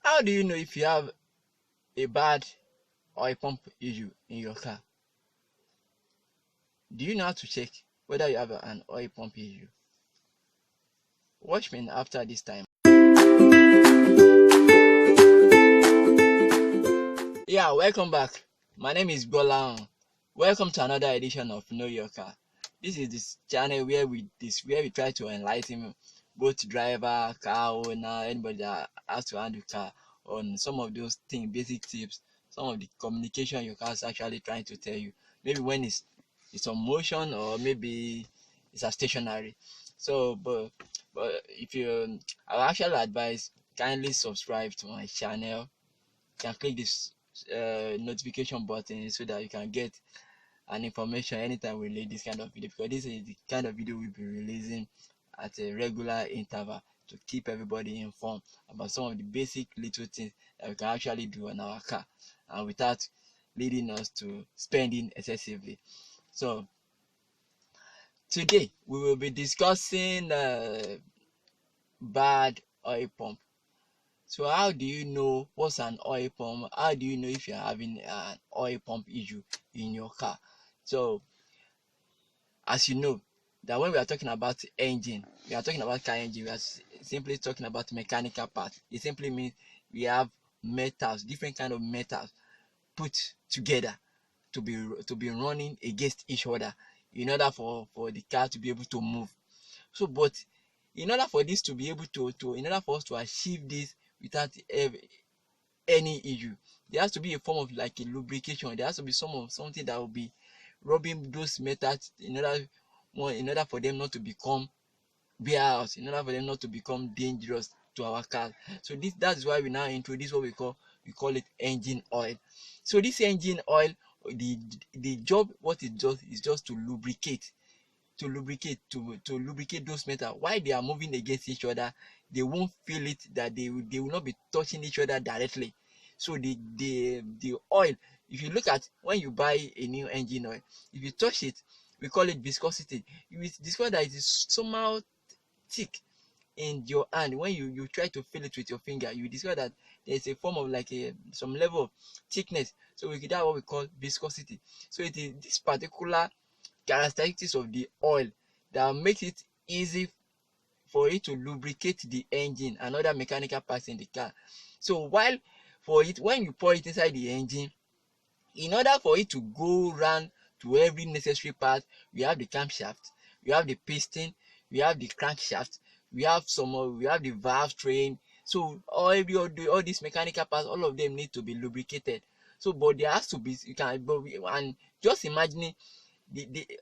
How do you know if you have a bad oil pump issue in your car? Do you know how to check whether you have an oil pump issue? Watch me after this time. Yeah, welcome back. My name is Bola. Welcome to another edition of Know Your Car. This is this channel where we try to enlighten both driver, car owner, anybody that has to handle car on some of those things, basic tips, some of the communication your car is actually trying to tell you. Maybe when it's on motion, or maybe it's a stationary. So, but if you, I'll actually advise kindly subscribe to my channel. You can click this notification button so that you can get an information anytime we release this kind of video, because this is the kind of video we'll be releasing at a regular interval to keep everybody informed about some of the basic little things that we can actually do on our car and without leading us to spending excessively. So today we will be discussing bad oil pump. So how do you know what's an oil pump? How do you know if you're having an oil pump issue in your car? So as you know that when we are talking about engine, we are talking about car engine, we are simply talking about mechanical parts. It simply means we have metals, different kind of metals put together to be running against each other in order for the car to be able to move. So but in order for this to be able to in order for us to achieve this without any issue, there has to be a form of like a lubrication. There has to be something that will be rubbing those metals in order for them not to become wear out, in order for them not to become dangerous to our car. So that's why we now introduce what we call it engine oil. So this engine oil, the job, what it does is just to lubricate those metals. While they are moving against each other, they won't feel it, that they will not be touching each other directly. So the oil, if you look at when you buy a new engine oil, if you touch it, we call it viscosity. You will discover that it is somehow thick in your hand. When you try to feel it with your finger, you discover that there is a form of like some level of thickness. So that's what we call viscosity. So it is this particular characteristics of the oil that makes it easy for it to lubricate the engine and other mechanical parts in the car. So when you pour it inside the engine, in order for it to go round to every necessary part, we have the camshaft, we have the piston, we have the crankshaft, we have the valve train. So all these mechanical parts, all of them need to be lubricated. So but there has to be, and just imagining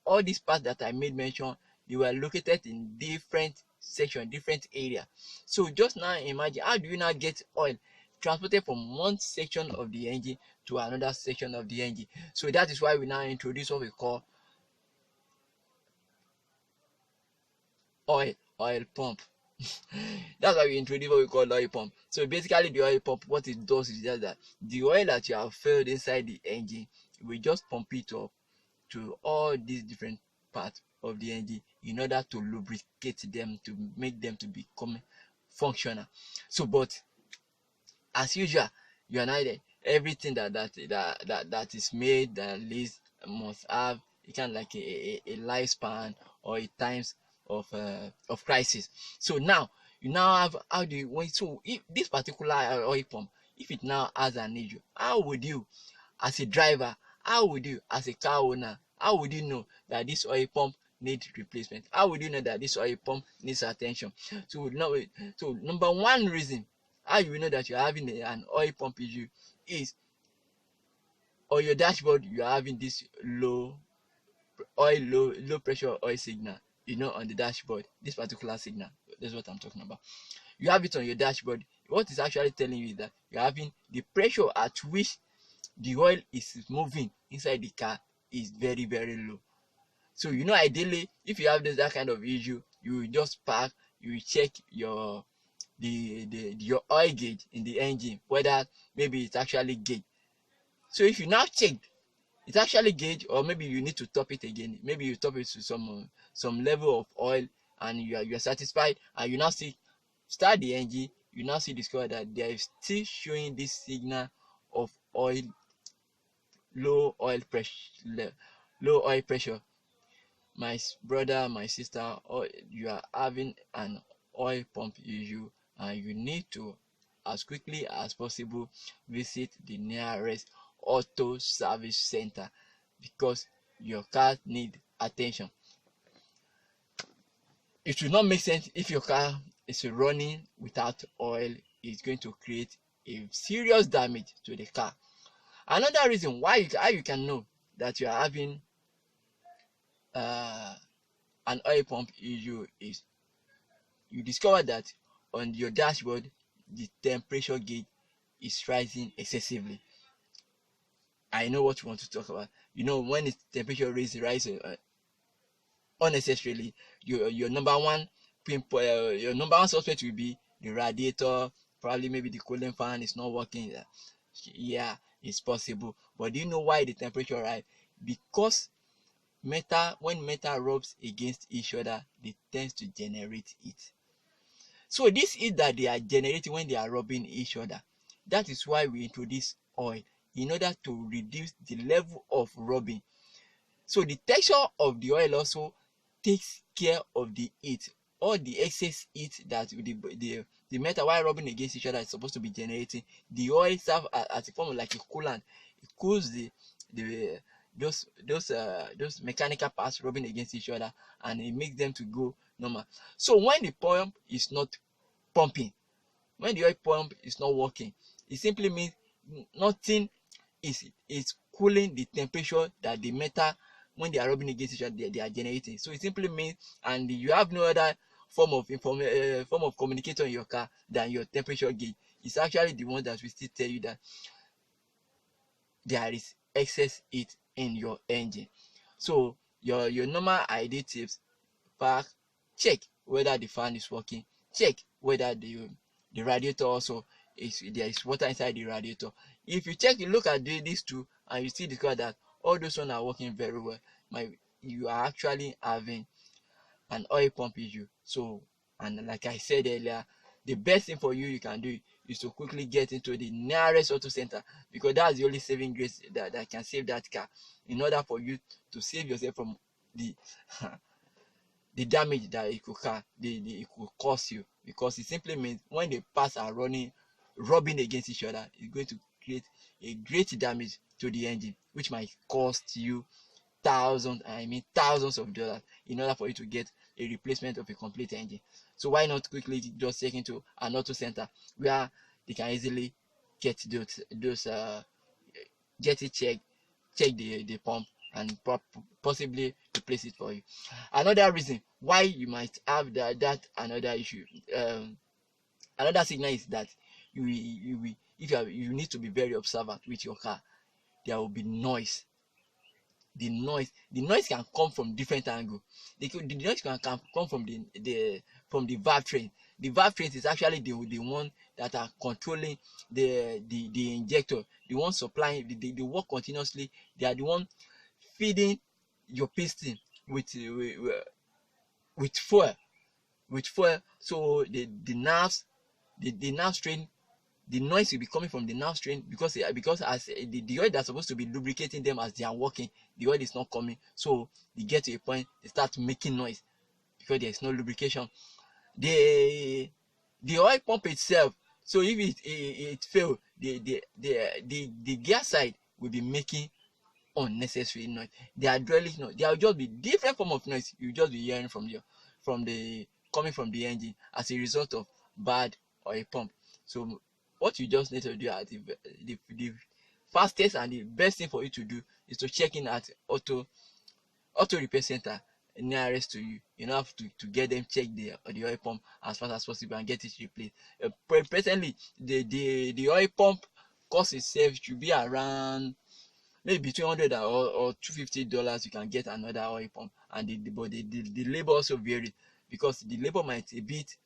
all these parts that I made mention, they were located in different sections, different area. So just now imagine, how do you now get oil transported from one section of the engine to another section of the engine? So that is why we now introduce what we call oil pump. That's why we introduce what we call oil pump. So basically the oil pump, what it does is just that the oil that you have filled inside the engine, we just pump it up to all these different parts of the engine in order to lubricate them, to make them to become functional. So but as usual, everything that is made, that least must have a kind of like a lifespan or a times of crisis. So now you now have, how do you, so if this particular oil pump, if it now has an issue, how would you as a driver, how would you as a car owner, how would you know that this oil pump needs replacement? How would you know that this oil pump needs attention? So now, so number one reason how you will know that you're having an oil pump issue is on your dashboard you are having this low pressure oil signal, on the dashboard. This particular signal, that's what I'm talking about. You have it on your dashboard. What is actually telling you is that you're having the pressure at which the oil is moving inside the car is very, very low. So ideally, if you have that kind of issue, you will just park, you will check your oil gauge in the engine, whether maybe it's actually gauge. So if you now check it's actually gauge, or maybe you need to top it again, maybe you top it to some level of oil and you're satisfied, and you now start the engine, you now see discover that they are still showing this signal of low oil pressure, my brother, my sister, or you are having an oil pump issue, and you need to, as quickly as possible, visit the nearest auto service center, because your car need attention. It will not make sense if your car is running without oil. It's going to create a serious damage to the car. Another reason why how you can know that you are having uh, an oil pump issue is you discover that on your dashboard the temperature gauge is rising excessively. I know what you want to talk about. You know, when the temperature rise unnecessarily, your number one your number one suspect will be the radiator. Probably maybe the cooling fan is not working. Yeah, it's possible. But do you know why the temperature rise? Because when metal rubs against each other, they tend to generate heat. So this heat that they are generating when they are rubbing each other, that is why we introduce oil, in order to reduce the level of rubbing. So the texture of the oil also takes care of the heat, all the excess heat that the metal while rubbing against each other is supposed to be generating. The oil serve as a form of like a coolant. It cools the those mechanical parts rubbing against each other, and it makes them to go normal. So when the pump is not pumping, when the oil pump is not working, it simply means nothing is cooling the temperature that the metal, when they are rubbing against each other, they are generating. So it simply means, and you have no other form of communicator in your car than your temperature gauge. It's actually the one that will still tell you that there is excess heat in your engine. So your normal ID tips: park, check whether the fan is working, check whether the radiator also there is water inside the radiator. If you look at these two, and you still discover that all those ones are working very well, you are actually having an oil pump issue. So, and like I said earlier, the best thing for you can do is to quickly get into the nearest auto center, because that's the only saving grace that can save that car, in order for you to save yourself from the the damage that it could cause you. Because it simply means when the parts are rubbing against each other, it's going to create a great damage to the engine, which might cost you thousands of dollars, in order for you to get a replacement of a complete engine. So why not quickly just take into an auto center where they can easily get those get it check the pump, and possibly replace it for you. Another reason why you might have that another issue, another signal, is that you need to be very observant with your car. There will be noise. The noise can come from different angle. The noise can come from the valve train. The valve train is actually the one that are controlling the injector, the one supplying, they work continuously. They are the one feeding your piston with fuel. So the nerves, the nerve strain, the noise will be coming from the nerve strain, because as the oil that's supposed to be lubricating them as they are working, the oil is not coming. So they get to a point, they start making noise because there is no lubrication. The oil pump itself, so if it fail, the gear side will be making unnecessary noise. The hydraulic noise, there will just be different form of noise you just be hearing from the coming from the engine as a result of bad oil pump. So what you just need to do at the fastest and the best thing for you to do is to check in at auto repair center nearest to you. You know, have to get them check the oil pump as fast as possible and get it replaced. Presently, the oil pump cost itself should be around maybe between $100 or $250. You can get another oil pump, and the labor also varies, because the labor might a bit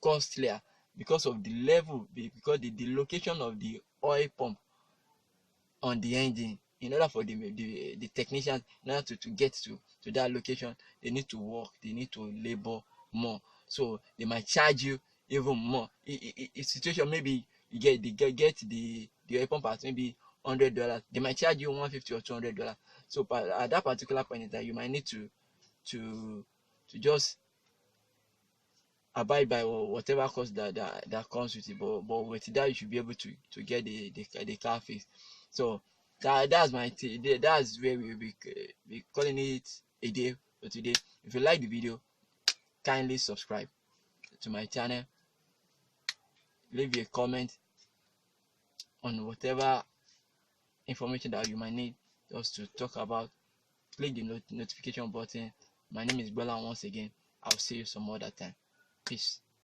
costlier because of the level, because the location of the oil pump on the engine. In order for the technicians, in order to get to that location, they need to work, they need to labor more. So they might charge you even more. Situation maybe you get the oil pump at maybe $100, they might charge you 150 or $200. So at that particular point in time, you might need to just abide by whatever cost that comes with it. But with that, you should be able to get the car fixed. So that's my that's where we'll be calling it a day for today. If you like the video, kindly subscribe to my channel, leave a comment on whatever information that you might need us to talk about. Click the notification button. My name is Bella once again. I'll see you some other time. Peace.